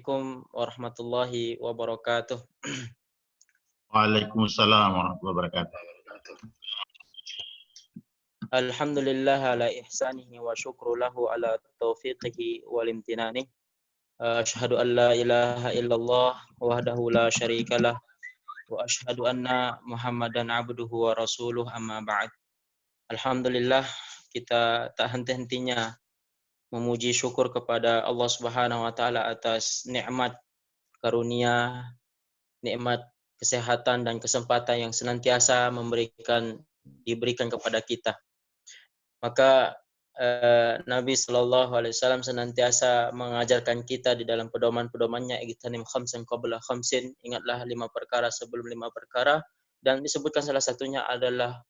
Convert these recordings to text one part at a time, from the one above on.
Assalamualaikum warahmatullahi wabarakatuh. Waalaikumsalam warahmatullahi wabarakatuh. Alhamdulillah ala ihsanihi wa syukru lahu ala taufiqihi wal imtinani. Asyhadu an la ilaha illallah wahdahu la syarikalah wa asyhadu anna Muhammadan abduhu wa rasuluh amma ba'd. Alhamdulillah, kita tak henti-hentinya memuji syukur kepada Allah Subhanahu wa taala atas nikmat karunia, nikmat kesehatan dan kesempatan yang senantiasa diberikan kepada kita. Maka Nabi Shallallahu Alaihi Wasallam senantiasa mengajarkan kita di dalam pedoman-pedomannya, igtanim khamsan qabla khamsin, ingatlah 5 perkara sebelum 5 perkara, dan disebutkan salah satunya adalah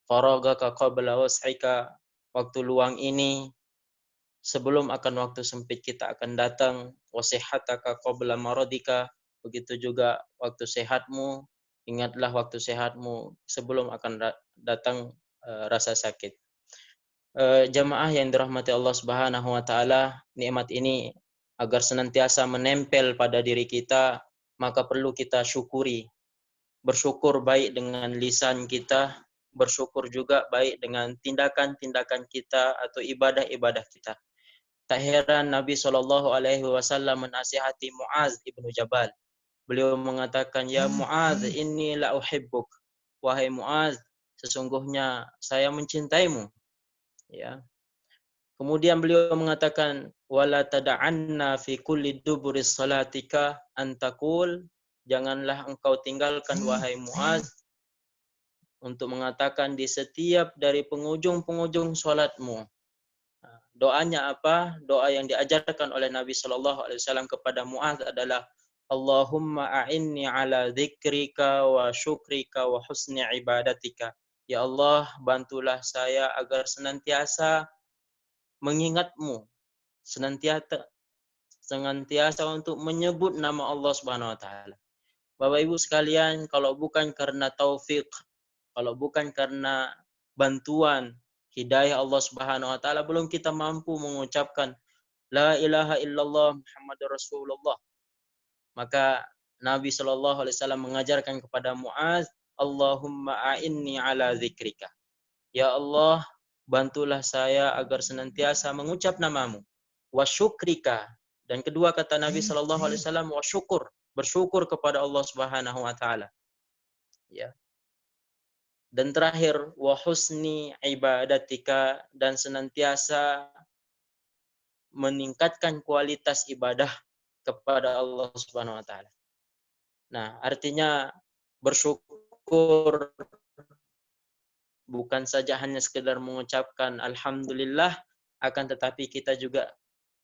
faragaka qabla was'ika, waktu luang ini sebelum akan waktu sempit kita akan datang, wasihataka qabla maradika, begitu juga waktu sehatmu, ingatlah waktu sehatmu sebelum akan datang rasa sakit. Jamaah yang dirahmati Allah Subhanahu wa taala, nikmat ini agar senantiasa menempel pada diri kita, maka perlu kita syukuri. Bersyukur baik dengan lisan kita, bersyukur juga baik dengan tindakan-tindakan kita atau ibadah-ibadah kita. Tak heran Nabi Shallallahu alaihi wasallam menasihati Muaz ibnu Jabal. Beliau mengatakan, "Ya Muaz, inni la uhibbuk." Wahai Muaz, sesungguhnya saya mencintaimu. Ya. Kemudian beliau mengatakan, wala tada'anna fi kulli duburis salatika antakul, janganlah engkau tinggalkan wahai Muaz untuk mengatakan di setiap dari penghujung-penghujung salatmu. Doanya apa? Doa yang diajarkan oleh Nabi Shallallahu Alaihi Wasallam kepada Muaz adalah Allahumma a'inni ala dzikrika wa syukrika wa husni ibadatika. Ya Allah, bantulah saya agar senantiasa mengingatmu, senantiasa untuk menyebut nama Allah Subhanahu wa taala. Bapak Ibu sekalian, kalau bukan karena taufik, kalau bukan karena bantuan hidayah Allah Subhanahu wa taala, belum kita mampu mengucapkan la ilaha illallah Muhammadur Rasulullah. Maka Nabi Shallallahu alaihi wasallam mengajarkan kepada Muaz, Allahumma a'inni ala dzikrika. Ya Allah, bantulah saya agar senantiasa mengucap namamu. Wa syukrika. Dan kedua kata Nabi Shallallahu alaihi wasallam, wa syukur, bersyukur kepada Allah Subhanahu wa taala. Ya. Dan terakhir, wa husni ibadatika, dan senantiasa meningkatkan kualitas ibadah kepada Allah Subhanahu wa taala. Nah, artinya bersyukur bukan saja hanya sekedar mengucapkan alhamdulillah, akan tetapi kita juga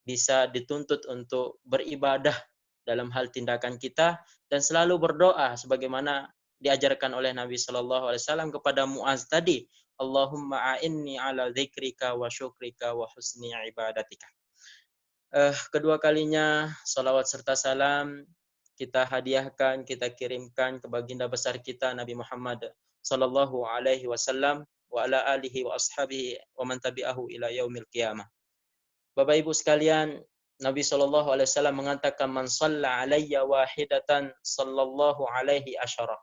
bisa dituntut untuk beribadah dalam hal tindakan kita dan selalu berdoa sebagaimana diajarkan oleh Nabi Shallallahu alaihi wasallam kepada Muaz tadi, Allahumma a'inni ala dzikrika wa syukrika wa husni ibadatika. Kedua kalinya salawat serta salam kita hadiahkan, kita kirimkan ke baginda besar kita Nabi Muhammad sallallahu alaihi wasallam wa ala alihi wa ashabihi wa man tabi'ahu ila yaumil qiyamah. Bapak Ibu sekalian, Nabi sallallahu alaihi wasallam mengatakan man shalla alayya wahidatan sallallahu alaihi asyara.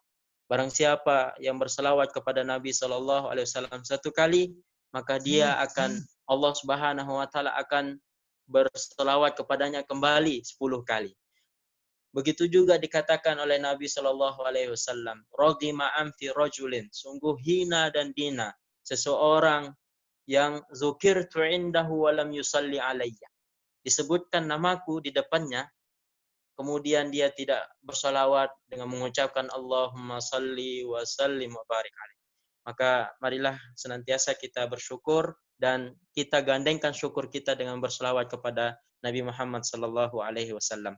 Barang siapa yang berselawat kepada Nabi sallallahu alaihi wasallam satu kali, maka dia akan Allah Subhanahu wa taala akan berselawat kepadanya kembali 10 kali. Begitu juga dikatakan oleh Nabi Shallallahu Alaihi Wasallam, rogima amfi rojulin, sungguh hina dan dina seseorang yang zukirtu indahu walam yusalli alayya. Disebutkan namaku di depannya, kemudian dia tidak bersalawat dengan mengucapkan Allahumma salli wa sallim wa barik alaih. Maka marilah senantiasa kita bersyukur dan kita gandengkan syukur kita dengan bersalawat kepada Nabi Muhammad Sallallahu Alaihi Wasallam.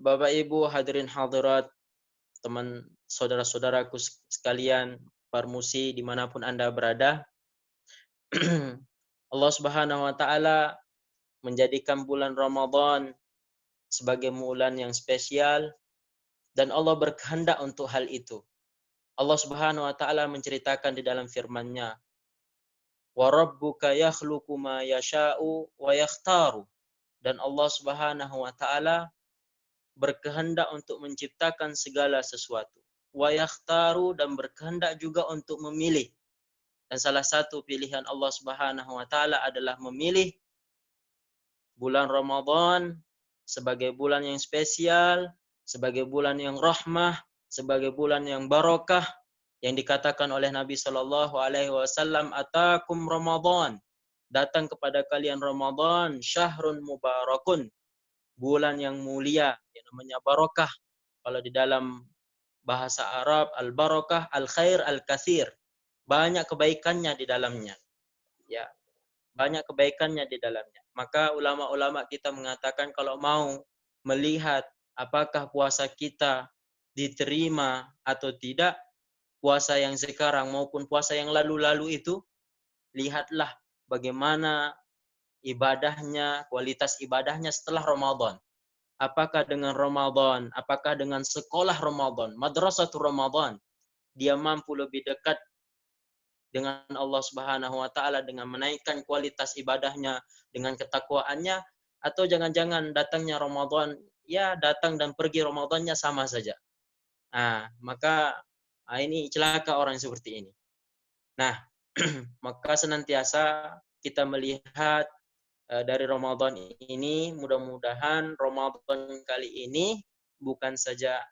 Bapak Ibu hadirin hadirat, teman saudara-saudaraku sekalian, Parmusi dimanapun Anda berada, Allah Subhanahu wa taala menjadikan bulan Ramadan sebagai bulan yang spesial dan Allah berkehendak untuk hal itu. Allah Subhanahu wa taala menceritakan di dalam firman-Nya, "Wa rabbuka yakhluqu ma yasha'u wa yakhtaru." dan Allah Subhanahu wa taala berkehendak untuk menciptakan segala sesuatu. Wa yakhtaru, dan berkehendak juga untuk memilih. Dan salah satu pilihan Allah Subhanahu wa taala adalah memilih bulan Ramadan sebagai bulan yang spesial, sebagai bulan yang rahmah, sebagai bulan yang barakah, yang dikatakan oleh Nabi Shallallahu Alaihi Wasallam, atakum Ramadan, datang kepada kalian Ramadan, syahrun mubarakun, bulan yang mulia, yang namanya barakah. Kalau di dalam bahasa Arab, al-barakah, al-khair, al-kathir, banyak kebaikannya di dalamnya. Ya, banyak kebaikannya di dalamnya. Maka ulama-ulama kita mengatakan kalau mau melihat apakah puasa kita diterima atau tidak, puasa yang sekarang maupun puasa yang lalu-lalu itu, lihatlah bagaimana ibadahnya, kualitas ibadahnya setelah Ramadan. Apakah dengan Ramadan, apakah dengan sekolah Ramadan, madrasatul Ramadan, dia mampu lebih dekat dengan Allah Subhanahu wa taala dengan menaikkan kualitas ibadahnya, dengan ketakwaannya, atau jangan-jangan datangnya Ramadan, ya datang dan pergi Ramadannya sama saja. Maka ini celaka orang seperti ini. Nah, maka senantiasa kita melihat dari Ramadan ini, mudah-mudahan Ramadan kali ini bukan saja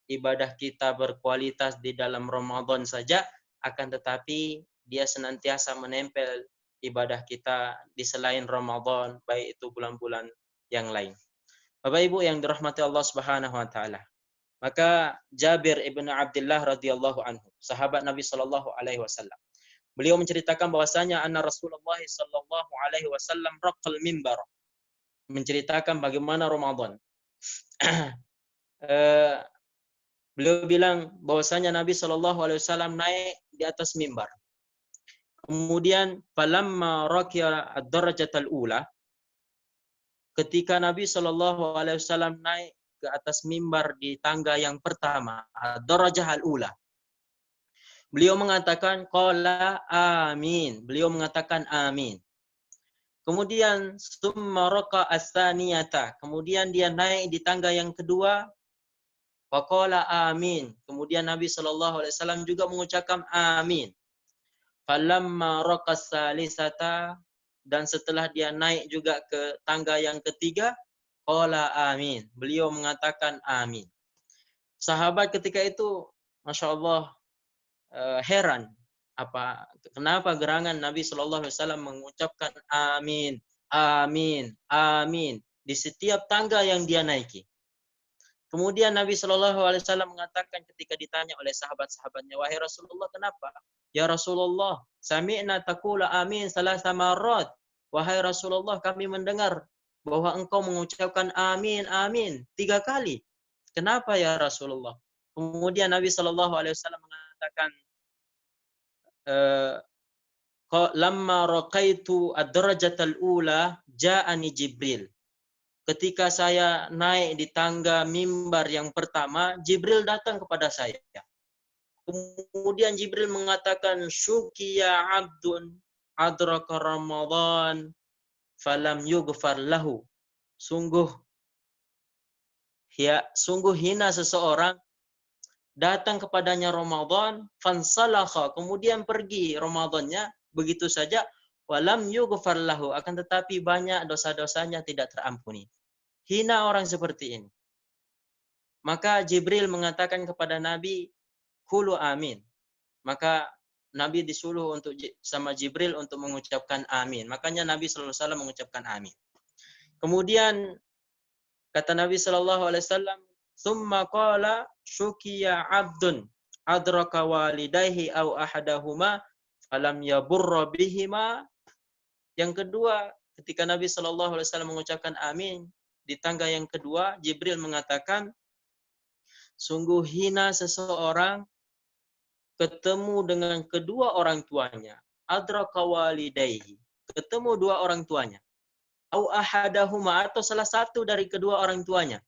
ibadah kita berkualitas di dalam Ramadan saja, akan tetapi dia senantiasa menempel ibadah kita di selain Ramadan, baik itu bulan-bulan yang lain. Bapak Ibu yang dirahmati Allah Subhanahu wa taala. Maka Jabir ibn Abdullah radhiyallahu anhu, sahabat Nabi sallallahu alaihi wasallam, beliau menceritakan bahwasanya anna Rasulullah sallallahu alaihi wasallam raqal mimbar, menceritakan bagaimana Ramadan. Beliau bilang bahwasanya Nabi sallallahu alaihi wasallam naik di atas mimbar. Kemudian falamma raqiya ad-darajatal ula, ketika Nabi sallallahu alaihi wasallam naik ke atas mimbar di tangga yang pertama, ad-darajah al-ula, beliau mengatakan qala amin. Beliau mengatakan amin. Kemudian summa raqa as-saniyata, kemudian dia naik di tangga yang kedua, faqala amin. Kemudian Nabi sallallahu alaihi wasallam juga mengucapkan amin. Falamma raqa as-salisata, dan setelah dia naik juga ke tangga yang ketiga, qala amin. Beliau mengatakan amin. Sahabat ketika itu, Masya Allah, heran. Kenapa gerangan Nabi Shallallahu Alaihi Wasallam mengucapkan amin, amin, amin di setiap tangga yang dia naiki. Kemudian Nabi Shallallahu Alaihi Wasallam mengatakan ketika ditanya oleh sahabat-sahabatnya, wahai Rasulullah, kenapa? Ya Rasulullah, sami'na taqula amin salasa marrat. Wahai Rasulullah, kami mendengar bahwa engkau mengucapkan amin, amin 3 kali. Kenapa ya Rasulullah? Kemudian Nabi Shallallahu Alaihi Wasallam mengatakan, lamma raqaitu ad-darajatal ula ja'ani Jibril. Ketika saya naik di tangga mimbar yang pertama, Jibril datang kepada saya. Kemudian Jibril mengatakan, syukiya abdun adraka Ramadan falam yughfar lahu. Sungguh hina seseorang datang kepadanya Ramadan, fansalakha, kemudian pergi Ramadannya begitu saja, walam yughfar lahu, akan tetapi banyak dosa-dosanya tidak terampuni. Hina orang seperti ini. Maka Jibril mengatakan kepada Nabi, qulu amin. Maka Nabi disuruh sama Jibril untuk mengucapkan amin. Makanya Nabi sallallahu alaihi wasallam mengucapkan amin. Kemudian kata Nabi sallallahu alaihi wasallam, summa qala syukiya abdun adraka walidayhi aw ahadahuma falam yaburra bihima. Yang kedua, ketika Nabi sallallahu alaihi wasallam mengucapkan amin di tangga yang kedua, Jibril mengatakan, sungguh hina seseorang ketemu dengan kedua orang tuanya, adraka walidayhi, ketemu dua orang tuanya, au ahadahuma, atau salah satu dari kedua orang tuanya,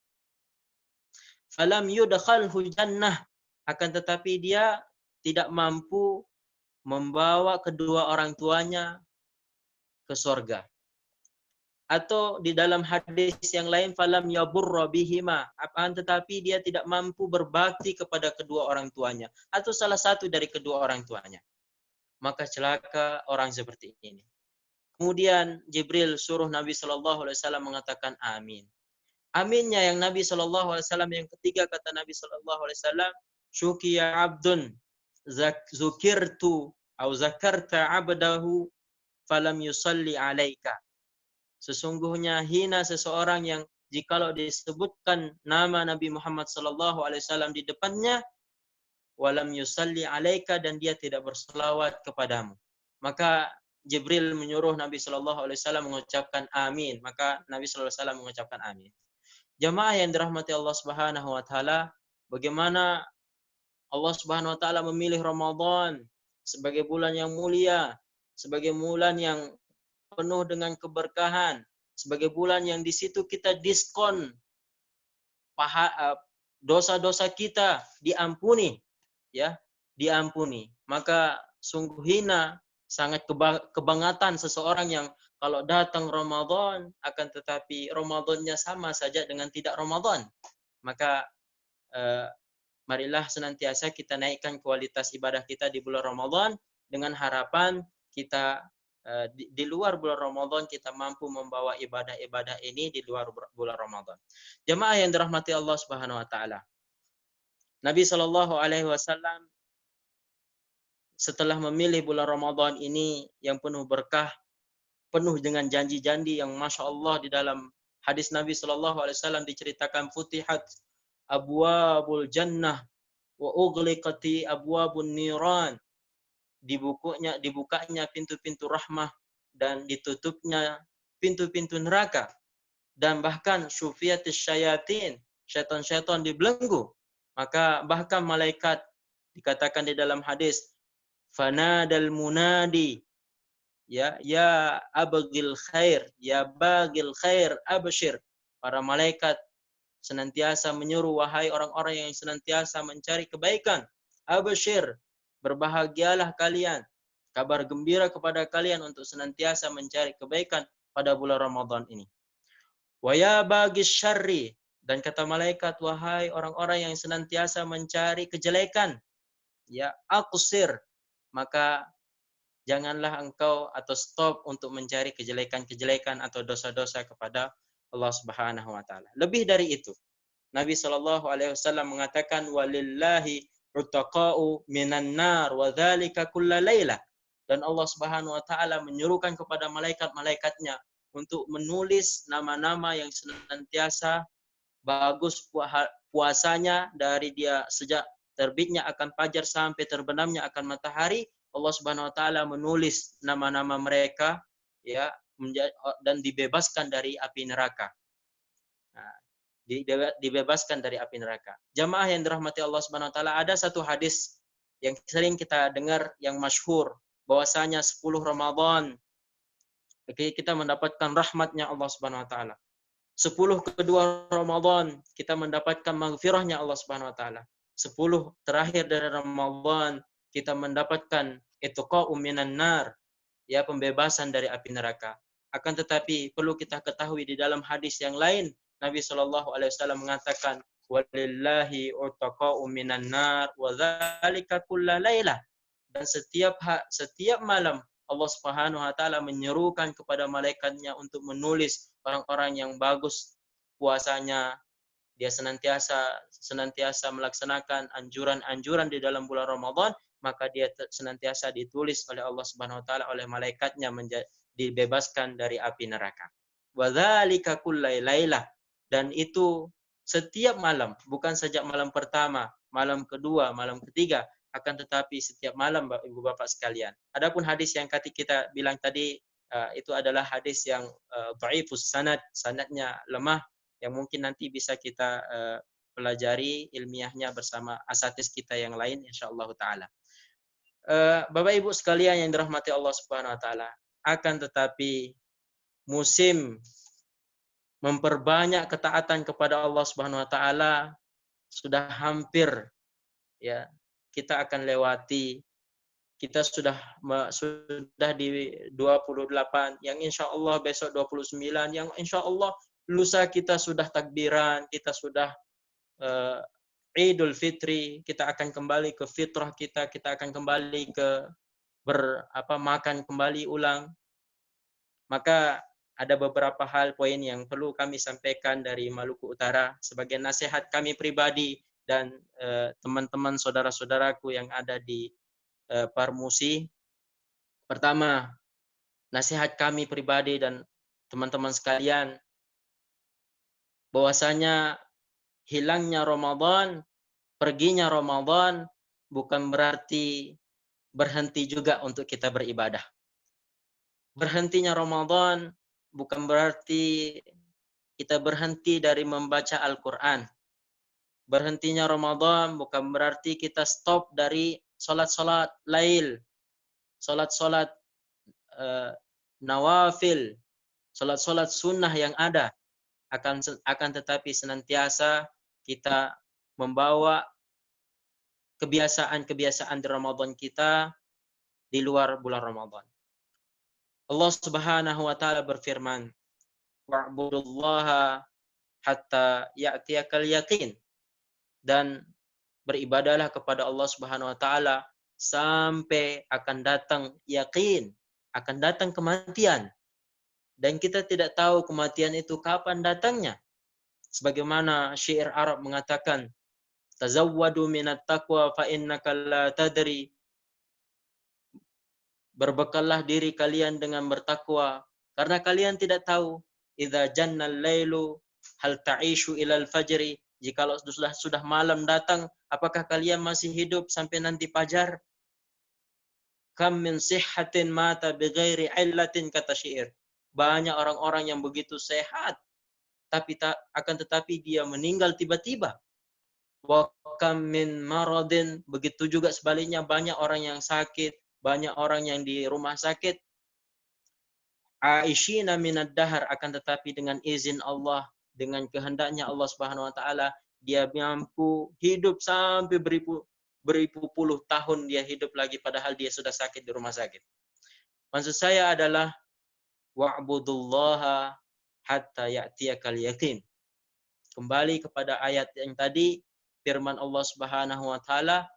falam yudkhalhu jannah, akan tetapi dia tidak mampu membawa kedua orang tuanya ke surga. Atau di dalam hadis yang lain falam yaburra bihima, akan tetapi dia tidak mampu berbakti kepada kedua orang tuanya atau salah satu dari kedua orang tuanya. Maka celaka orang seperti ini. Kemudian Jibril suruh Nabi Shallallahu Alaihi Wasallam mengatakan amin. Aminnya yang Nabi Shallallahu Alaihi Wasallam yang ketiga kata Nabi Shallallahu Alaihi Wasallam, syukiya abdun zukirtu atau zakarta abdahu falam yusalli alaika. Sesungguhnya hina seseorang yang jikalau disebutkan nama Nabi Muhammad Sallallahu Alaihi Wasallam di depannya, walam yusalli alaika, dan dia tidak berselawat kepadamu. Maka Jibril menyuruh Nabi Sallallahu Alaihi Wasallam mengucapkan amin. Maka Nabi Sallallahu Alaihi Wasallam mengucapkan amin. Jamaah yang dirahmati Allah Subhanahu Wa Taala, bagaimana Allah Subhanahu Wa Taala memilih Ramadan sebagai bulan yang mulia, sebagai bulan yang penuh dengan keberkahan, sebagai bulan yang di situ kita diskon dosa-dosa kita diampuni, ya, diampuni. Maka sungguh hina, sangat kebangatan seseorang yang kalau datang Ramadan akan tetapi Ramadannya sama saja dengan tidak Ramadan. Maka marilah senantiasa kita naikkan kualitas ibadah kita di bulan Ramadan dengan harapan kita di luar bulan Ramadan kita mampu membawa ibadah-ibadah ini di luar bulan Ramadan. Jemaah yang dirahmati Allah Subhanahu Wa Taala, Nabi Shallallahu Alaihi Wasallam setelah memilih bulan Ramadan ini yang penuh berkah, penuh dengan janji-janji yang masya Allah, di dalam hadis Nabi Shallallahu Alaihi Wasallam diceritakan futihat abwabul jannah wa ughliqati abwabun niran, dibukanya pintu-pintu rahmah dan ditutupnya pintu-pintu neraka, dan bahkan syufiyatis syayatin, syaitan-syaitan dibelenggu. Maka bahkan malaikat dikatakan di dalam hadis fanadal munadi ya abghil khair ya bagil khair abshir, para malaikat senantiasa menyuruh wahai orang-orang yang senantiasa mencari kebaikan, abshir, berbahagialah kalian, kabar gembira kepada kalian untuk senantiasa mencari kebaikan pada bulan Ramadan ini. Wa ya bagis syarri, dan kata malaikat wahai orang-orang yang senantiasa mencari kejelekan, ya aqsir, maka janganlah engkau atau stop untuk mencari kejelekan-kejelekan atau dosa-dosa kepada Allah Subhanahu Wa Taala. Lebih dari itu, Nabi Shallallahu Alaihi Wasallam mengatakan walillahi utaqa'u minan nar wa dzalika kulla lailah, dan Allah Subhanahu Wa Taala menyuruhkan kepada malaikat-malaikatnya untuk menulis nama-nama yang senantiasa bagus puasanya dari dia sejak terbitnya akan fajar sampai terbenamnya akan matahari. Allah Subhanahu Wa Taala menulis nama-nama mereka, ya, dan dibebaskan dari api neraka. Nah, dibebaskan dari api neraka. Jamaah yang dirahmati Allah Subhanahu Wa Taala, ada satu hadis yang sering kita dengar yang masyhur bahwasanya 10 Ramadan kita mendapatkan rahmatnya Allah Subhanahu Wa Taala. 10 kedua Ramadan kita mendapatkan maghfirahnya Allah Subhanahu Wa Taala. 10 terakhir dari Ramadan kita mendapatkan itqa'u minan nar, ya, pembebasan dari api neraka. Akan tetapi perlu kita ketahui di dalam hadis yang lain Nabi Shallallahu Alaihi Wasallam mengatakan walillahi utaqa'u minan nar wa dzalika kulla lailah, dan setiap malam Allah Subhanahu Wa Taala menyerukan kepada malaikatnya untuk menulis orang-orang yang bagus puasanya, dia senantiasa melaksanakan anjuran-anjuran di dalam bulan Ramadan, maka dia senantiasa ditulis oleh Allah Subhanahu Wa Taala oleh malaikatnya dibebaskan dari api neraka. Wa dzalika kulla lailah, dan itu setiap malam, bukan saja malam pertama, malam kedua, malam ketiga, akan tetapi setiap malam, Ibu Bapak sekalian. Adapun hadis yang kita bilang tadi itu adalah hadis yang dhaifus sanad, sanadnya lemah, yang mungkin nanti bisa kita pelajari ilmiahnya bersama asatis kita yang lain insyaallah taala. Bapak Ibu sekalian yang dirahmati Allah Subhanahu Wa Taala, akan tetapi musim memperbanyak ketaatan kepada Allah Subhanahu Wa Taala sudah hampir, ya, kita akan lewati, kita sudah di 28, yang insya Allah besok 29, yang insya Allah lusa kita sudah takbiran, kita sudah Idul Fitri, kita akan kembali ke fitrah kita akan kembali ke makan kembali ulang. Maka ada beberapa hal poin yang perlu kami sampaikan dari Maluku Utara sebagai nasihat kami pribadi dan teman-teman saudara-saudaraku yang ada di Parmusi. Pertama, nasihat kami pribadi dan teman-teman sekalian, bahwasanya hilangnya Ramadan, perginya Ramadan bukan berarti berhenti juga untuk kita beribadah. Berhentinya Ramadan bukan berarti kita berhenti dari membaca Al-Quran. Berhentinya Ramadan bukan berarti kita stop dari salat-salat lail, salat-salat nawafil, salat-salat sunnah yang ada. Akan tetapi senantiasa kita membawa kebiasaan-kebiasaan di Ramadan kita di luar bulan Ramadan. Allah Subhanahu wa taala berfirman, "Wa'budullaha hatta ya'tiyakal yaqin." Dan beribadahlah kepada Allah Subhanahu wa taala sampai akan datang yakin, akan datang kematian. Dan kita tidak tahu kematian itu kapan datangnya. Sebagaimana syair Arab mengatakan, "Tazawwadu minat taqwa fa innaka la tadri." Berbekallah diri kalian dengan bertakwa karena kalian tidak tahu idza jannal lailu hal ta'ishu ilal fajri, jikalau sudah malam datang apakah kalian masih hidup sampai nanti fajar. Kam min sihhatin mata bighairi illatin, kata syair. Banyak orang-orang yang begitu sehat akan tetapi dia meninggal tiba-tiba. Wa kam min maradin, begitu juga sebaliknya banyak orang yang sakit, banyak orang yang di rumah sakit. Aishina minad dahar, akan tetapi dengan izin Allah, dengan kehendaknya Allah Subhanahu wa taala, dia mampu hidup sampai beribu puluh tahun dia hidup lagi padahal dia sudah sakit di rumah sakit. Maksud saya adalah wa'budullaha hatta ya'tiyakal yaqin. Kembali kepada ayat yang tadi, firman Allah Subhanahu wa taala,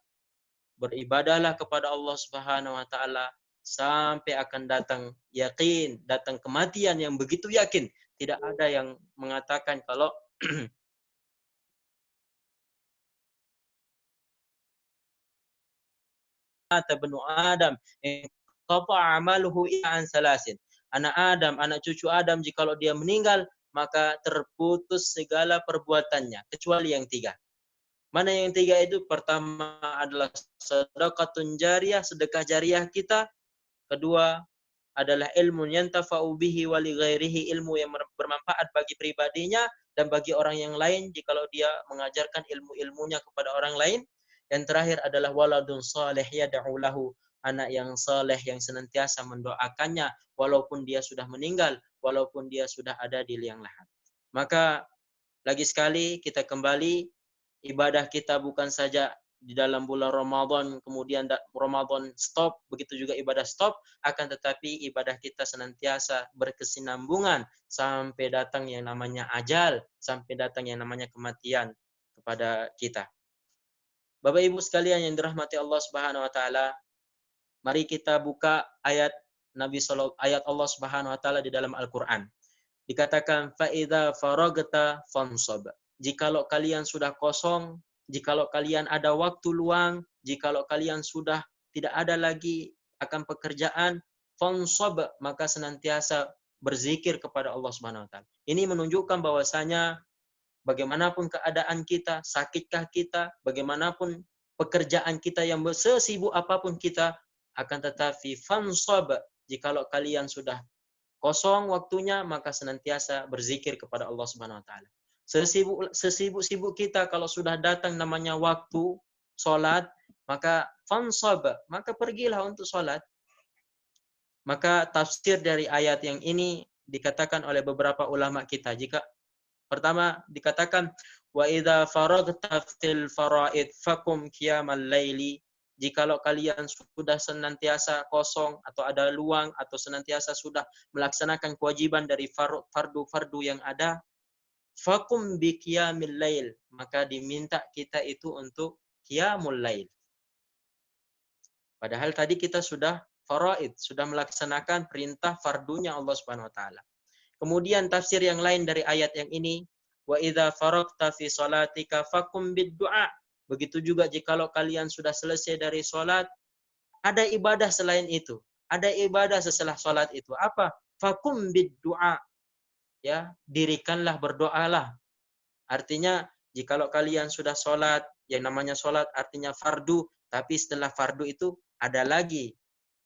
beribadahlah kepada Allah Subhanahu wa taala sampai akan datang yakin, datang kematian yang begitu yakin. Tidak ada yang mengatakan kalau kata benu Adam qata amaluhu an salasin. Anak Adam, anak cucu Adam, jikalau dia meninggal maka terputus segala perbuatannya kecuali yang tiga. Mana yang tiga itu? Pertama adalah sedekatun jariyah, sedekah jariah kita. Kedua adalah ilmu yantafa'u bihi wa li ghairihi, ilmu yang bermanfaat bagi pribadinya dan bagi orang yang lain jikalau dia mengajarkan ilmu-ilmunya kepada orang lain. Yang terakhir adalah waladun salih yad'u lahu, anak yang saleh yang senantiasa mendoakannya walaupun dia sudah meninggal, walaupun dia sudah ada di liang lahat. Maka lagi sekali kita kembali, ibadah kita bukan saja di dalam bulan Ramadan, kemudian Ramadan stop, begitu juga ibadah stop, akan tetapi ibadah kita senantiasa berkesinambungan sampai datang yang namanya ajal, sampai datang yang namanya kematian kepada kita. Bapak Ibu sekalian yang dirahmati Allah Subhanahu wa taala, mari kita buka ayat ayat Allah Subhanahu wa taala di dalam Al-Qur'an. Dikatakan fa idza faragta fansab. Jikalau kalian sudah kosong, jikalau kalian ada waktu luang, jikalau kalian sudah tidak ada lagi akan pekerjaan, fansab, maka senantiasa berzikir kepada Allah Subhanahu wa taala. Ini menunjukkan bahwasanya bagaimanapun keadaan kita, sakitkah kita, bagaimanapun pekerjaan kita yang sesibuk apapun kita, akan tetapi fansab, jikalau kalian sudah kosong waktunya maka senantiasa berzikir kepada Allah Subhanahu wa taala. Sesibuk-sibuk kita kalau sudah datang namanya waktu salat, maka fansab, maka pergilah untuk salat. Maka tafsir dari ayat yang ini dikatakan oleh beberapa ulama kita. Jika pertama dikatakan wa idza faragta fil faraid fakum qiyamal laili, jikalau kalian sudah senantiasa kosong atau ada luang atau senantiasa sudah melaksanakan kewajiban dari fardu-fardu yang ada, fakum bi qiyamil lail, maka diminta kita itu untuk qiyamul lail. Padahal tadi kita sudah faraid, sudah melaksanakan perintah fardunya Allah Subhanahu wa taala. Kemudian tafsir yang lain dari ayat yang ini, wa idza faragta fi salatika fakum bid-du'a. Begitu juga jikalau kalian sudah selesai dari salat, ada ibadah selain itu. Ada ibadah setelah salat itu. Apa? Fakum bid-du'a. Ya, dirikanlah, berdoalah. Artinya jikalau kalian sudah salat, yang namanya salat artinya fardu, tapi setelah fardu itu ada lagi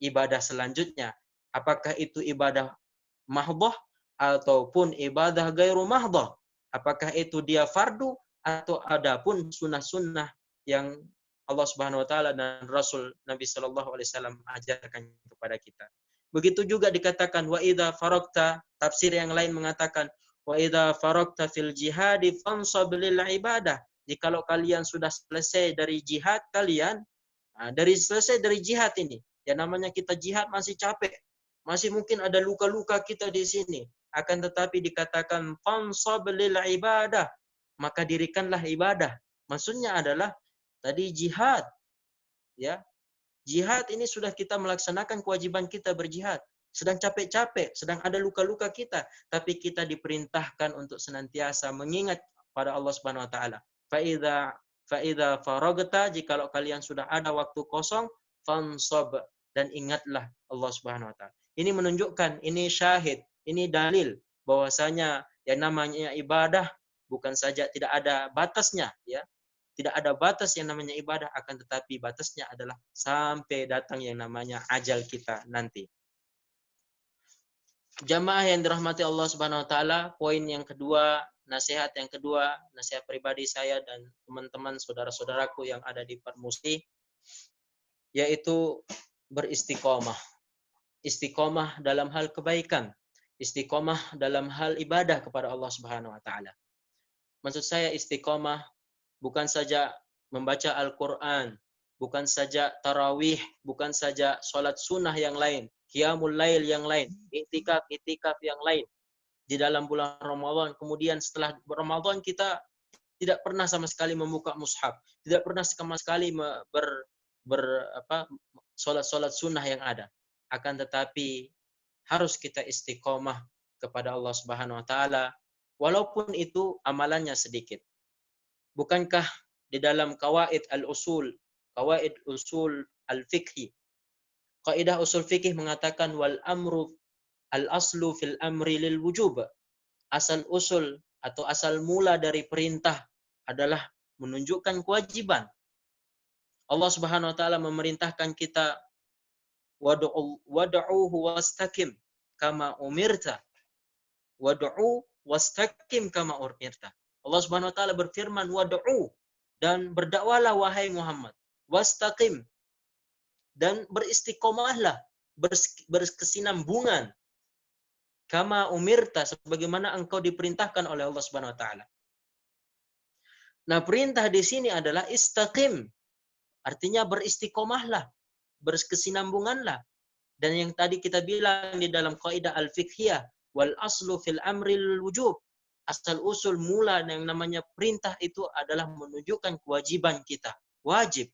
ibadah selanjutnya. Apakah itu ibadah mahdhah ataupun ibadah gairu mahdhah? Apakah itu dia fardu atau adapun sunnah-sunnah yang Allah Subhanahu wa taala dan Rasul Nabi sallallahu alaihi wasallam ajarkan kepada kita. Begitu juga dikatakan wa idza faragta, tafsir yang lain mengatakan wa idza faragta fil jihadi fansab lil ibadah. Jikalau kalian sudah selesai dari jihad kalian, selesai dari jihad ini, ya namanya kita jihad masih capek, masih mungkin ada luka-luka kita di sini. Akan tetapi dikatakan fansab lil ibadah, maka dirikanlah ibadah. Maksudnya adalah tadi jihad, ya. Jihad ini sudah kita melaksanakan kewajiban kita berjihad. Sedang capek-capek, sedang ada luka-luka kita, tapi kita diperintahkan untuk senantiasa mengingat pada Allah Subhanahu wa taala. Fa idza faragta, jikalau kalian sudah ada waktu kosong, fansab, dan ingatlah Allah Subhanahu wa taala. Ini menunjukkan, ini syahid, ini dalil bahwasanya yang namanya ibadah bukan saja tidak ada batasnya, ya. Tidak ada batas yang namanya ibadah, akan tetapi batasnya adalah sampai datang yang namanya ajal kita nanti. Jamaah yang dirahmati Allah Subhanahu wa taala, poin yang kedua, nasihat yang kedua, nasihat pribadi saya dan teman-teman saudara-saudaraku yang ada di Parmusi, yaitu beristiqomah. Istiqomah dalam hal kebaikan, istiqomah dalam hal ibadah kepada Allah Subhanahu wa taala. Maksud saya istiqomah bukan saja membaca Al-Quran, bukan saja tarawih, bukan saja sholat sunnah yang lain, qiyamul lail yang lain, iktikaf yang lain di dalam bulan Ramadan. Kemudian setelah Ramadan kita tidak pernah sama sekali membuka mushaf, tidak pernah sama sekali sholat sunnah yang ada. Akan tetapi harus kita istiqomah kepada Allah Subhanahu wa taala, walaupun itu amalannya sedikit. Bukankah di dalam kawaid usul al-fiqhi, kaidah usul fikih mengatakan wal amru al-aslu fil amri lil wujub. Asal usul atau asal mula dari perintah adalah menunjukkan kewajiban. Allah Subhanahu wa taala memerintahkan kita wad'uhu wastaqim kama umirta. Wad'u wastaqim kama umirta. Allah Subhanahu wa taala berfirman wad'u, dan berdakwalah wahai Muhammad, wastaqim, dan beristiqomahlah, berkesinambungan, kama umirta, sebagaimana engkau diperintahkan oleh Allah Subhanahu wa taala. Nah, perintah di sini adalah istaqim, artinya beristiqomahlah, berkesinambunganlah. Dan yang tadi kita bilang di dalam kaidah al-fiqhiyah, wal aslu fil amril wujub. Asal usul mula yang namanya perintah itu adalah menunjukkan kewajiban kita. Wajib.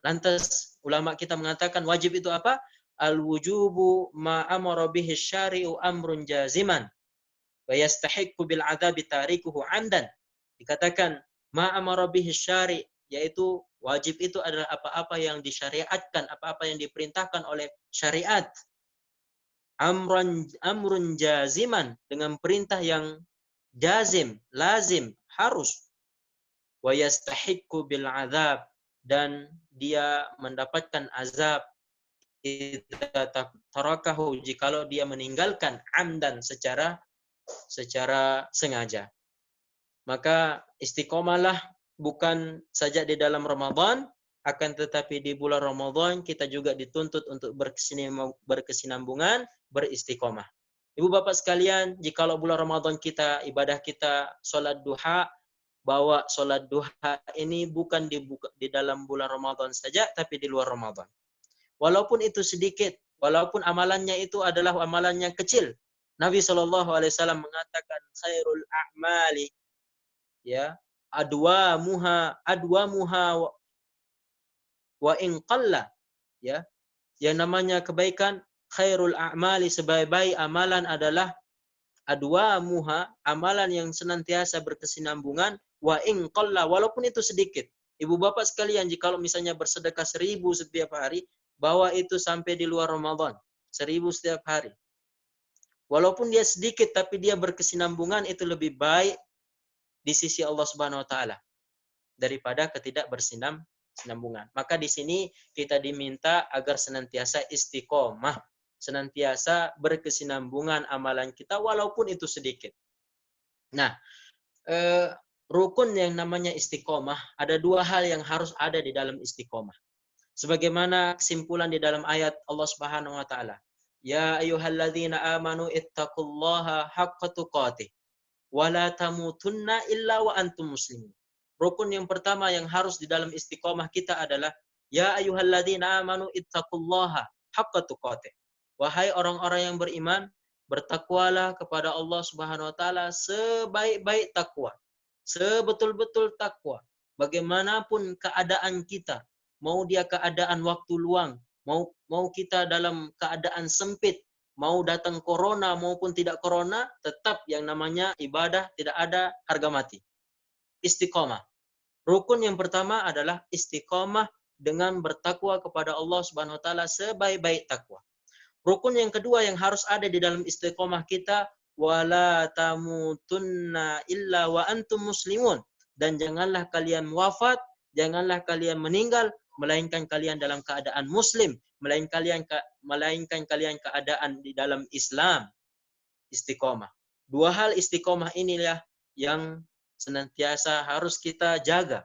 Lantas ulama kita mengatakan wajib itu apa? Al-wujubu ma amara bihi syari'u amrun jaziman wa yastahiqqu bil 'adzabi tarikuhu 'amdan. Dikatakan ma amara bihi syari', yaitu wajib itu adalah apa-apa yang disyariatkan, apa-apa yang diperintahkan oleh syariat. Amrun jaziman, dengan perintah yang jazim, lazim, harus. Wa yastahiqqu bil 'adzab, dan dia mendapatkan azab idza tarakahu, jikalau dia meninggalkan amdan secara sengaja. Maka istiqomahlah bukan saja di dalam Ramadan, akan tetapi di bulan Ramadan kita juga dituntut untuk berkesinambungan, beristiqomah. Ibu bapak sekalian, jikalau bulan Ramadan kita, ibadah kita sholat duha, bahwa sholat duha ini bukan di dalam bulan Ramadan saja, tapi di luar Ramadan. Walaupun itu sedikit, walaupun amalannya itu adalah amalannya kecil. Nabi SAW mengatakan khairul a'mali, ya, adwamuha wa in qalla, ya. Yang namanya kebaikan, khairul a'mali, sebaik-baik amalan adalah adwamuha, amalan yang senantiasa berkesinambungan, wa in qalla, walaupun itu sedikit. Ibu bapak sekalian, jika misalnya bersedekah 1000 setiap hari, bahwa itu sampai di luar Ramadan, 1000 setiap hari. Walaupun dia sedikit, tapi dia berkesinambungan, itu lebih baik di sisi Allah Subhanahu wa taala daripada ketidak bersinambungan. Maka di sini kita diminta agar senantiasa istiqomah, senantiasa berkesinambungan amalan kita walaupun itu sedikit. Nah, rukun yang namanya istiqomah, ada dua hal yang harus ada di dalam istiqomah. Sebagaimana kesimpulan di dalam ayat Allah Subhanahu wa taala, ya ayyuhalladzina amanu ittaqullaha haqqa tuqatih wa la tamutunna illa wa antum muslimun. Rukun yang pertama yang harus di dalam istiqomah kita adalah ya ayyuhalladzina amanu ittaqullaha haqqa tuqatih. Wahai orang-orang yang beriman, bertakwalah kepada Allah Subhanahu wa taala sebaik-baik takwa, sebetul-betul takwa. Bagaimanapun keadaan kita, mau dia keadaan waktu luang, mau kita dalam keadaan sempit, mau datang corona maupun tidak corona, tetap yang namanya ibadah tidak ada harga mati. Istiqomah. Rukun yang pertama adalah istiqomah dengan bertakwa kepada Allah Subhanahu wa taala sebaik-baik takwa. Rukun yang kedua yang harus ada di dalam istiqomah kita, wala tamutunna illa wa antum muslimun, dan janganlah kalian wafat, janganlah kalian meninggal melainkan kalian dalam keadaan muslim, melainkan kalian keadaan di dalam Islam. Istiqomah. Dua hal istiqomah inilah yang senantiasa harus kita jaga.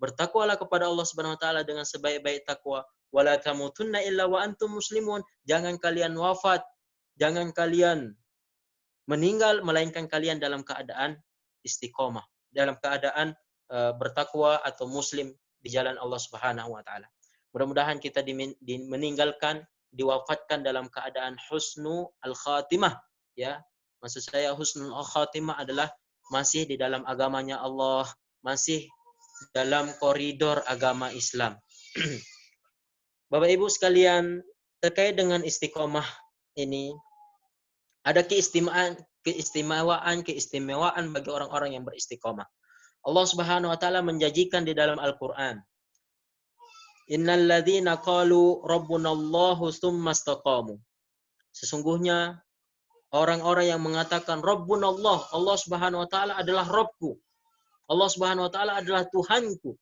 Bertakwalah kepada Allah Subhanahu wa taala dengan sebaik-baik takwa. Wala tamutunna illa wa antum muslimun. Jangan kalian wafat, jangan kalian meninggal melainkan kalian dalam keadaan istiqomah, dalam keadaan bertakwa atau muslim di jalan Allah Subhanahu wa taala. Mudah-mudahan kita meninggalkan, diwafatkan dalam keadaan husnul khatimah, ya. Maksud saya husnul khatimah adalah masih di dalam agamanya Allah, masih dalam koridor agama Islam. Bapak Ibu sekalian, terkait dengan istiqomah ini, ada keistimewaan bagi orang-orang yang beristiqomah. Allah Subhanahu wa taala menjanjikan di dalam Al-Qur'an, innal ladzina qalu rabbunallahu tsumma istaqamu. Sesungguhnya orang-orang yang mengatakan rabbunallah, Allah Subhanahu wa taala adalah Rabbku, Allah Subhanahu wa taala adalah Tuhanku.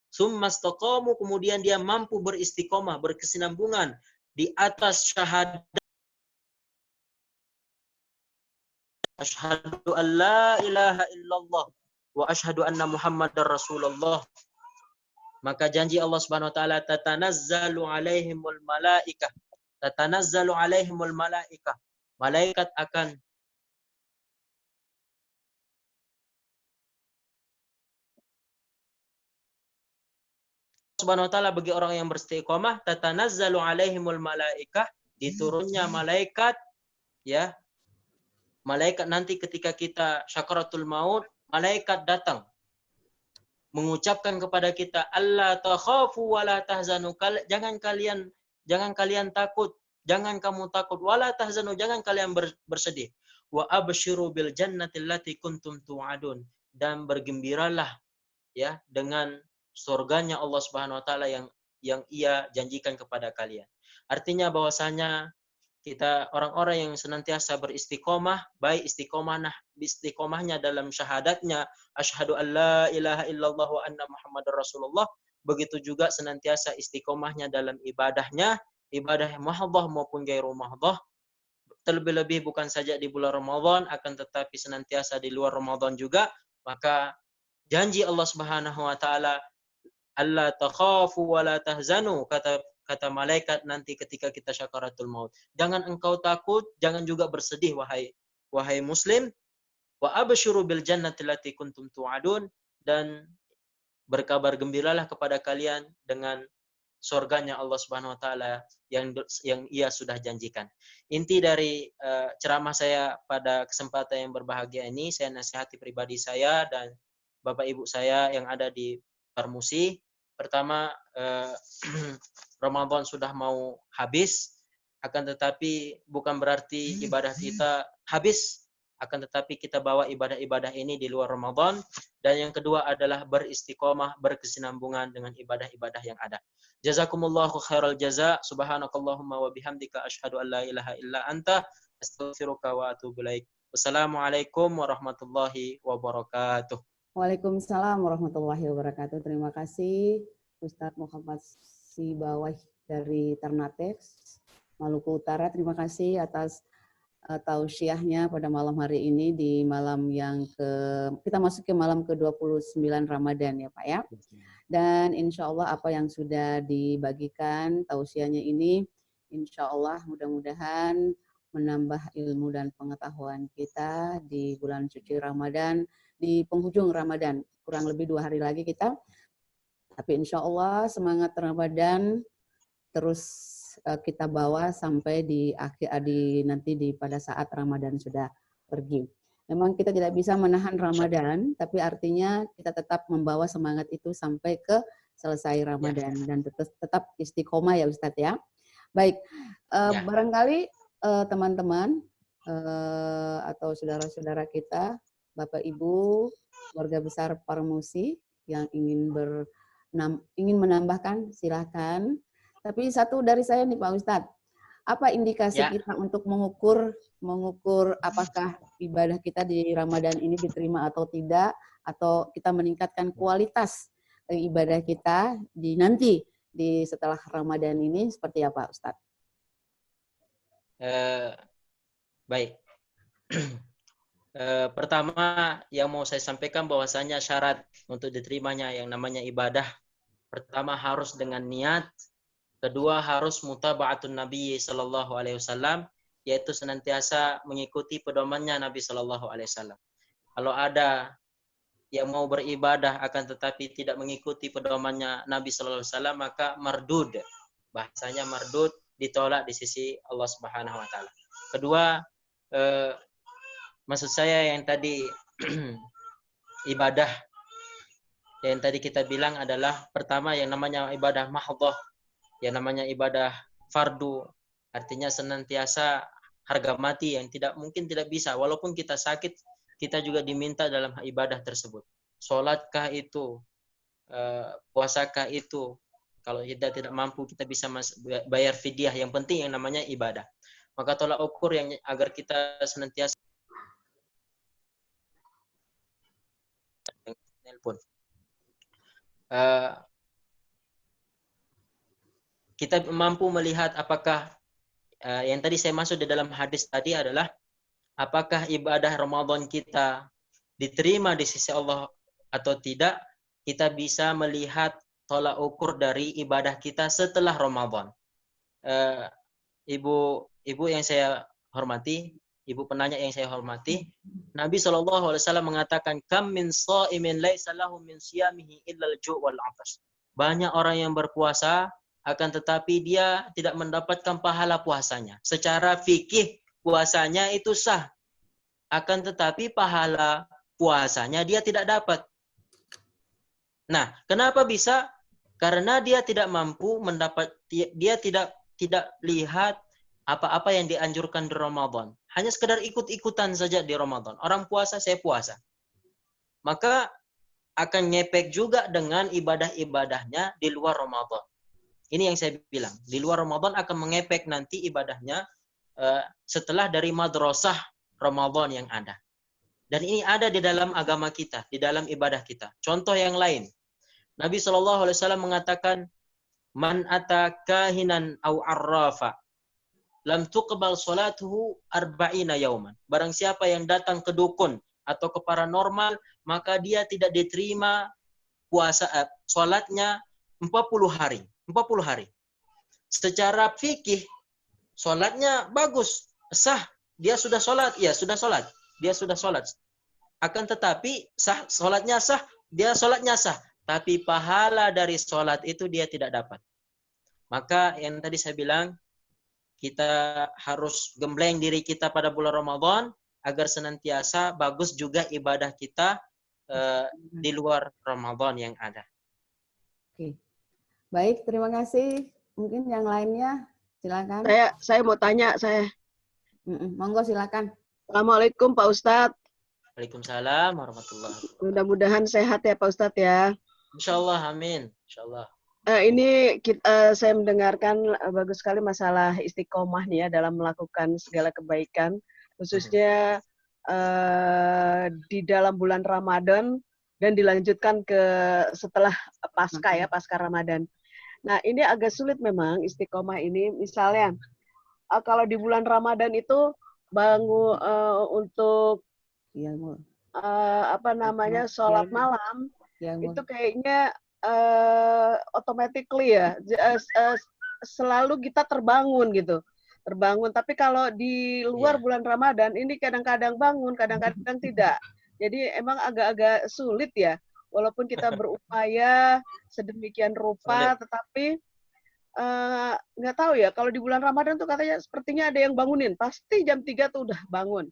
Tsumma istaqamu, kemudian dia mampu beristiqomah, berkesinambungan di atas syahadat, asyhadu an la ilaha illallah wa asyhadu anna Muhammadar Rasulullah. Maka janji Allah Subhanahu wa taala, tatanazzalu alaihimul malaikah, tatanazzalu alaihimul malaikah. Malaikat akan Subhanahu wa taala bagi orang yang beristiqomah, tatanazzalu alaihimul malaikah, diturunnya malaikat, ya. Malaikat nanti ketika kita syakaratul maut, malaikat datang mengucapkan kepada kita, alla takhafu wa la tahzanu, jangan kalian takut, jangan kamu takut, wala tahzanu, jangan kalian bersedih. Wa absyiru bil jannati allati kuntum tu'adun, dan bergembiralah, ya, dengan surganya Allah Subhanahu wa taala yang Ia janjikan kepada kalian. Artinya bahwasanya kita orang-orang yang senantiasa beristiqomah, baik istiqomahnya dalam syahadatnya asyhadu an la ilaha illallah wa anna Muhammadar Rasulullah, begitu juga senantiasa istiqomahnya dalam ibadahnya, ibadah mahdhah maupun ghairu mahdhah, terlebih-lebih bukan saja di bulan Ramadan akan tetapi senantiasa di luar Ramadan juga. Maka janji Allah Subhanahu wa taala, alla takhafu wa la tahzanu, kata malaikat nanti ketika kita syakaratul maut, jangan engkau takut, jangan juga bersedih wahai muslim, Wa absyiru bil jannati allati kuntum tu'adun, dan berkabar gembiralah kepada kalian dengan surganya Allah Subhanahu wa taala yang Ia sudah janjikan. Inti dari ceramah saya pada kesempatan yang berbahagia ini, saya nasihati pribadi saya dan Bapak Ibu saya yang ada di Parmusi. Pertama, Ramadan sudah mau habis, akan tetapi bukan berarti ibadah kita habis, akan tetapi kita bawa ibadah-ibadah ini di luar Ramadan. Dan yang kedua adalah beristiqomah, berkesinambungan dengan ibadah-ibadah yang ada. Jazakumullahu khairal jaza. Subhanakallahumma wa bihamdika asyhadu an la ilaha illa anta astaghfiruka wa atubu ilaik. Wassalamualaikum warahmatullahi wabarakatuh. Waalaikumsalam warahmatullahi wabarakatuh. Terima kasih Ustadz Muhammad Sibawai dari Ternate, Maluku Utara. Terima kasih atas tausiahnya pada malam hari ini di malam yang kita masuk ke malam ke-29 Ramadan ya Pak ya. Dan insya Allah apa yang sudah dibagikan tausiahnya ini, insya Allah mudah-mudahan menambah ilmu dan pengetahuan kita di bulan suci Ramadan, di penghujung Ramadan. Kurang lebih 2 hari lagi kita. Tapi insya Allah semangat Ramadan terus kita bawa sampai di akhir nanti pada saat Ramadan sudah pergi. Memang kita tidak bisa menahan Ramadan, tapi artinya kita tetap membawa semangat itu sampai ke selesai Ramadan dan tetap istiqomah ya Ustadz ya. Baik, barangkali teman-teman atau saudara-saudara kita, Bapak Ibu, keluarga besar Parmusi yang ingin menambahkan, silakan. Tapi satu dari saya nih Pak Ustadz, apa indikasi kita untuk mengukur apakah ibadah kita di Ramadan ini diterima atau tidak, atau kita meningkatkan kualitas ibadah kita nanti setelah Ramadan ini seperti apa Ustadz? Baik. Pertama yang mau saya sampaikan bahwasanya syarat untuk diterimanya yang namanya ibadah, pertama harus dengan niat. Kedua harus mutaba'atun Nabi sallallahu alaihi wasallam, yaitu senantiasa mengikuti pedomannya Nabi sallallahu alaihi wasallam. Kalau ada yang mau beribadah akan tetapi tidak mengikuti pedomannya Nabi sallallahu alaihi wasallam, maka mardud. Bahasanya mardud, ditolak di sisi Allah Subhanahu wa taala. Kedua, maksud saya yang tadi ibadah yang tadi kita bilang adalah pertama yang namanya ibadah mahdhah, yang namanya ibadah fardu, artinya senantiasa harga mati yang mungkin tidak bisa, walaupun kita sakit, kita juga diminta dalam ibadah tersebut. Sholatkah itu, puasakah itu, kalau kita tidak mampu kita bisa bayar fidyah, yang penting yang namanya ibadah. Maka tolak ukur yang agar kita senantiasa telepon. Kita mampu melihat apakah yang tadi saya masuk di dalam hadis tadi adalah apakah ibadah Ramadan kita diterima di sisi Allah atau tidak. Kita bisa melihat tolak ukur dari ibadah kita setelah Ramadan. Ibu yang saya hormati, ibu penanya yang saya hormati, Nabi SAW mengatakan, kam min sha'imin laisa lahu min siyamihi illa al-ju' wal 'atash. Banyak orang yang berpuasa akan tetapi dia tidak mendapatkan pahala puasanya. Secara fikih puasanya itu sah, akan tetapi pahala puasanya dia tidak dapat. Nah, kenapa bisa? Karena dia tidak mampu dia tidak lihat apa-apa yang dianjurkan di Ramadan. Hanya sekedar ikut-ikutan saja di Ramadan. Orang puasa, saya puasa. Maka akan ngepek juga dengan ibadah-ibadahnya di luar Ramadan. Ini yang saya bilang, di luar Ramadan akan mengepek nanti ibadahnya setelah dari madrasah Ramadan yang ada. Dan ini ada di dalam agama kita, di dalam ibadah kita. Contoh yang lain, Nabi SAW mengatakan, man ata kahinan au arrafa lam tuqbal salatuhu arba'ina yauman. Barang siapa yang datang ke dukun atau ke paranormal, maka dia tidak diterima salatnya 40 hari. 40 hari. Secara fikih, sholatnya bagus, sah. Dia sudah sholat, ya sudah sholat. Dia sudah sholat. Akan tetapi sholatnya sah, dia sholatnya sah, tapi pahala dari sholat itu dia tidak dapat. Maka yang tadi saya bilang, kita harus gembleng diri kita pada bulan Ramadan agar senantiasa bagus juga ibadah kita di luar Ramadan yang ada. Oke. Baik, terima kasih. Mungkin yang lainnya silakan. Saya mau tanya saya. Monggo silakan. Assalamualaikum Pak Ustadz. Waalaikumsalam warahmatullahi wabarakatuh. Mudah-mudahan sehat ya Pak Ustadz ya. Insyaallah, amin. Insyaallah. Ini saya mendengarkan bagus sekali masalah istiqomah nih ya dalam melakukan segala kebaikan, khususnya di dalam bulan Ramadan dan dilanjutkan ke setelah pasca Ramadan. Nah ini agak sulit memang istiqomah ini. Misalnya kalau di bulan Ramadan itu bangun untuk sholat malam itu kayaknya automatically ya selalu kita terbangun gitu. Tapi kalau di luar bulan Ramadan ini kadang-kadang bangun, kadang-kadang tidak. Jadi emang agak-agak sulit ya. Walaupun kita berupaya sedemikian rupa, tetapi nggak tahu ya, kalau di bulan Ramadan tuh katanya sepertinya ada yang bangunin, pasti jam 3 tuh udah bangun.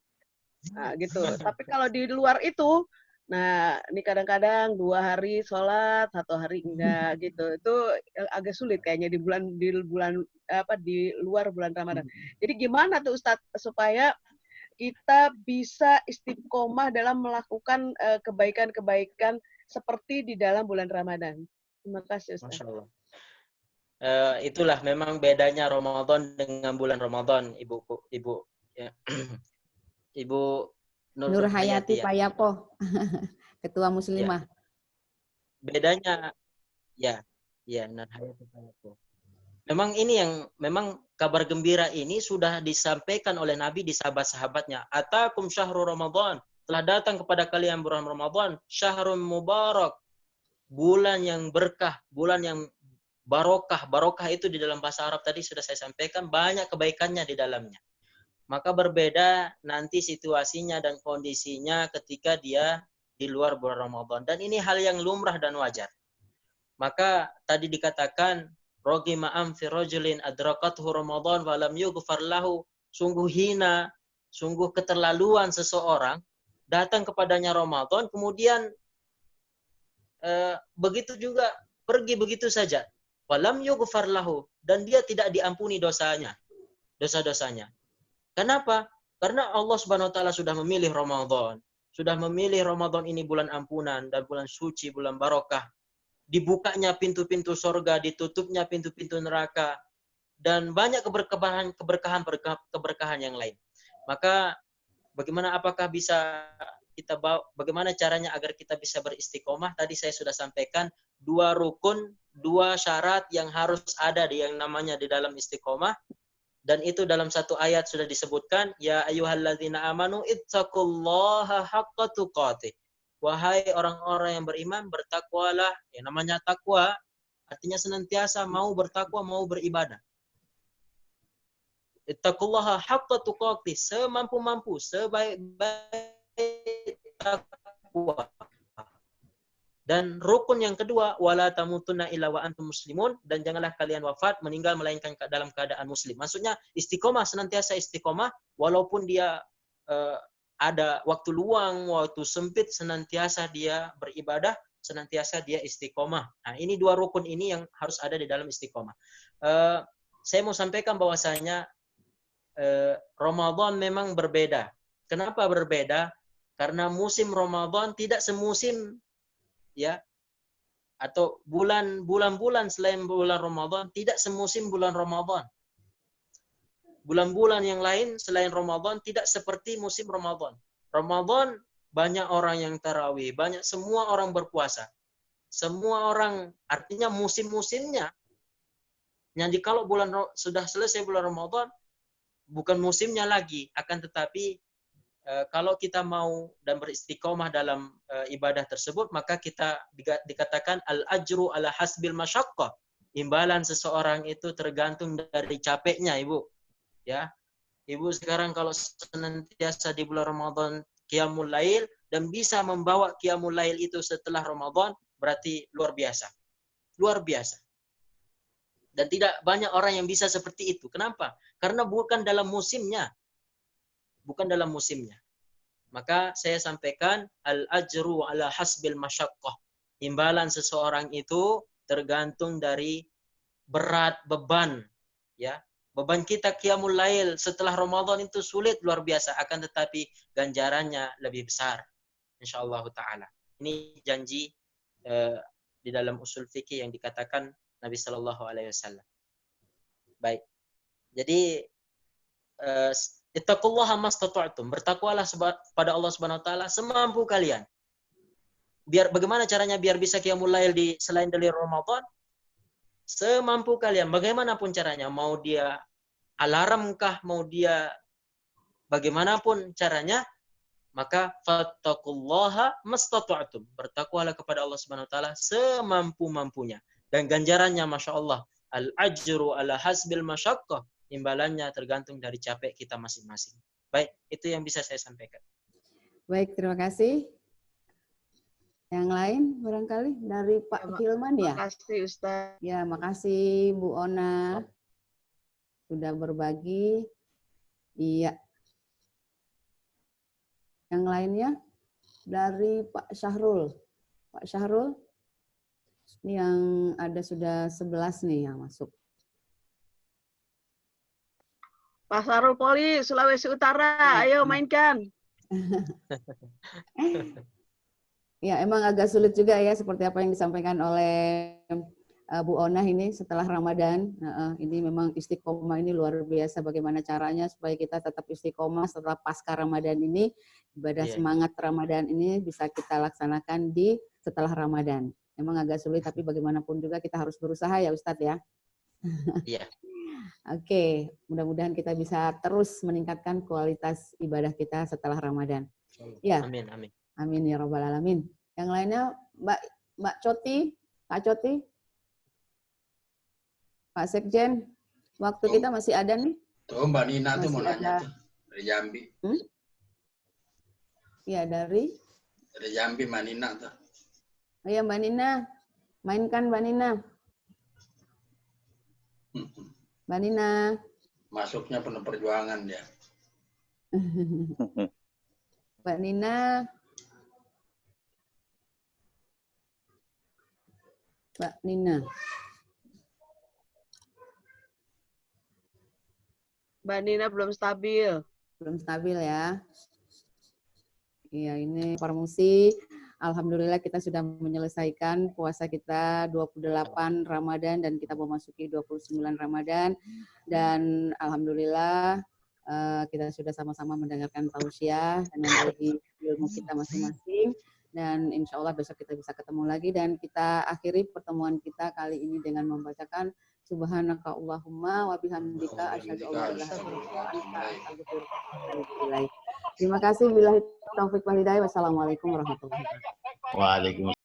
Nah, gitu. Tapi kalau di luar itu, nah ini kadang-kadang 2 hari sholat, 1 hari enggak gitu. Itu agak sulit kayaknya di luar bulan Ramadan. Jadi gimana tuh Ustadz supaya kita bisa istiqomah dalam melakukan kebaikan-kebaikan seperti di dalam bulan Ramadan? Terima kasih Ustadz. Masya Allah. Itulah memang bedanya Ramadan dengan bulan Ramadan, Ibu ya. Ibu Nur Hayati Payapo, Ketua Muslimah. Ya. Bedanya Nur Hayati Payapo. Memang ini memang kabar gembira ini sudah disampaikan oleh Nabi di sahabat-sahabatnya. Atakum syahrul Ramadan, telah datang kepada kalian bulan Ramadan, syahrul mubarak, bulan yang berkah, bulan yang barokah. Barokah itu di dalam bahasa Arab tadi sudah saya sampaikan, banyak kebaikannya di dalamnya. Maka berbeda nanti situasinya dan kondisinya ketika dia di luar bulan Ramadan. Dan ini hal yang lumrah dan wajar. Maka tadi dikatakan, Rogima fi rajulin adrakathu Ramadan wa lam yughfar lahu. Sungguh hina, sungguh keterlaluan seseorang datang kepadanya Ramadan, kemudian begitu juga pergi begitu saja. Walam yughfar lahu, dan dia tidak diampuni dosa-dosanya. Kenapa? Karena Allah Subhanahu wa taala sudah memilih Ramadan. Sudah memilih Ramadan ini bulan ampunan dan bulan suci, bulan barokah. Dibukanya pintu-pintu surga, ditutupnya pintu-pintu neraka, dan banyak keberkahan yang lain. Maka bagaimana caranya agar kita bisa beristiqomah? Tadi saya sudah sampaikan 2 rukun, 2 syarat yang harus ada yang namanya di dalam istiqomah. Dan itu dalam satu ayat sudah disebutkan, ya ayyuhalladzina amanu ittaqullaha haqqa tuqatih. Wahai orang-orang yang beriman, bertakwalah. Yang namanya takwa artinya senantiasa mau bertakwa, mau beribadah. Ittaqullaha haqqa tuqatih, semampu-mampu, sebaik-baik takwa. Dan rukun yang kedua, wala tamutunna illa wa antum muslimun, dan janganlah kalian wafat meninggal melainkan dalam keadaan muslim. Maksudnya istiqomah, senantiasa istiqomah walaupun dia ada waktu luang, waktu sempit, senantiasa dia beribadah, senantiasa dia istiqomah. Nah, ini 2 rukun ini yang harus ada di dalam istiqomah. Saya mau sampaikan bahwasanya Ramadan memang berbeda. Kenapa berbeda? Karena musim Ramadan tidak semusim ya, atau bulan-bulan selain bulan Ramadan tidak semusim bulan Ramadan. Bulan-bulan yang lain selain Ramadan tidak seperti musim Ramadan. Ramadan banyak orang yang tarawih, semua orang berpuasa. Semua orang, artinya musim-musimnya. Jadi kalau sudah selesai bulan Ramadan, bukan musimnya lagi, akan tetapi kalau kita mau dan beristiqomah dalam ibadah tersebut, maka kita dikatakan al-ajru ala hasbil masyaqqah. Imbalan seseorang itu tergantung dari capeknya, Ibu. Ya. Ibu sekarang kalau senantiasa di bulan Ramadan qiyamul lail, dan bisa membawa qiyamul lail itu setelah Ramadan, berarti luar biasa. Luar biasa. Dan tidak banyak orang yang bisa seperti itu. Kenapa? Karena bukan dalam musimnya. Bukan dalam musimnya. Maka saya sampaikan al-ajru ala hasbil masyaqqah. Imbalan seseorang itu tergantung dari berat beban, ya. Beban kita qiyamul lail setelah Ramadan itu sulit luar biasa, akan tetapi ganjarannya lebih besar insyaallah taala. Ini janji di dalam usul fikih yang dikatakan Nabi Shallallahu alaihi wasallam. Baik. Jadi ittaqullaha mastata'tum, bertakwalah pada Allah Subhanahu wa taala semampu kalian. Biar bagaimana caranya biar bisa qiyamul lail di selain dari Ramadan? Semampu kalian, bagaimanapun caranya, mau dia alarm kah, mau dia bagaimanapun caranya, maka fattaqullaha mastata'tum, bertakwalah kepada Allah Subhanahu wa taala semampu-mampunya. Dan ganjarannya Masya Allah, al-ajru ala hasbil masyaqqah, imbalannya tergantung dari capek kita masing-masing. Baik, itu yang bisa saya sampaikan. Baik, terima kasih. Yang lain barangkali dari Pak Hilman ya? Terima kasih Ustaz. Ya, makasih Bu Ona sudah berbagi. Iya. Yang lainnya dari Pak Syahrul. Pak Syahrul, ini yang ada sudah 11 nih yang masuk. Pak Sarul Poli, Sulawesi Utara, ayo mainkan. Ya, emang agak sulit juga ya, seperti apa yang disampaikan oleh Bu Ona ini setelah Ramadan. Ini memang istiqomah ini luar biasa, bagaimana caranya supaya kita tetap istiqomah setelah pasca Ramadan ini, ibadah semangat Ramadan ini bisa kita laksanakan di setelah Ramadan. Emang agak sulit, tapi bagaimanapun juga kita harus berusaha ya Ustadz ya. Iya. Oke, mudah-mudahan kita bisa terus meningkatkan kualitas ibadah kita setelah Ramadan. Ya. Amin, amin. Amin ya rabbal alamin. Yang lainnya Mbak Coti, Kak Coti, Pak Sekjen, waktu kita masih ada nih. Tuh Mbak Nina tuh mau nanya Ada. tuh dari Jambi. Iya dari Jambi Mbak Nina tuh. Oh ya Mbak Nina, mainkan Mbak Nina. Mbak Nina. Masuknya penuh perjuangan dia. Mbak Nina. Mbak Nina. Mbak Nina belum stabil. Belum stabil ya. Iya, ini Parmusi. Alhamdulillah kita sudah menyelesaikan puasa kita 28 Ramadan dan kita memasuki 29 Ramadan. Dan Alhamdulillah kita sudah sama-sama mendengarkan tausiah dan membagi ilmu kita masing-masing. Dan insya Allah besok kita bisa ketemu lagi. Dan kita akhiri pertemuan kita kali ini dengan membacakan Subhanaka Allahumma wa bihamdika asyhadu an la ilaha illa anta astaghfiruka wa atubu ilaik. Terima kasih. Billahi taufiq wal hidayah. Wassalamualaikum warahmatullahi wabarakatuh. Waalaikumsalam.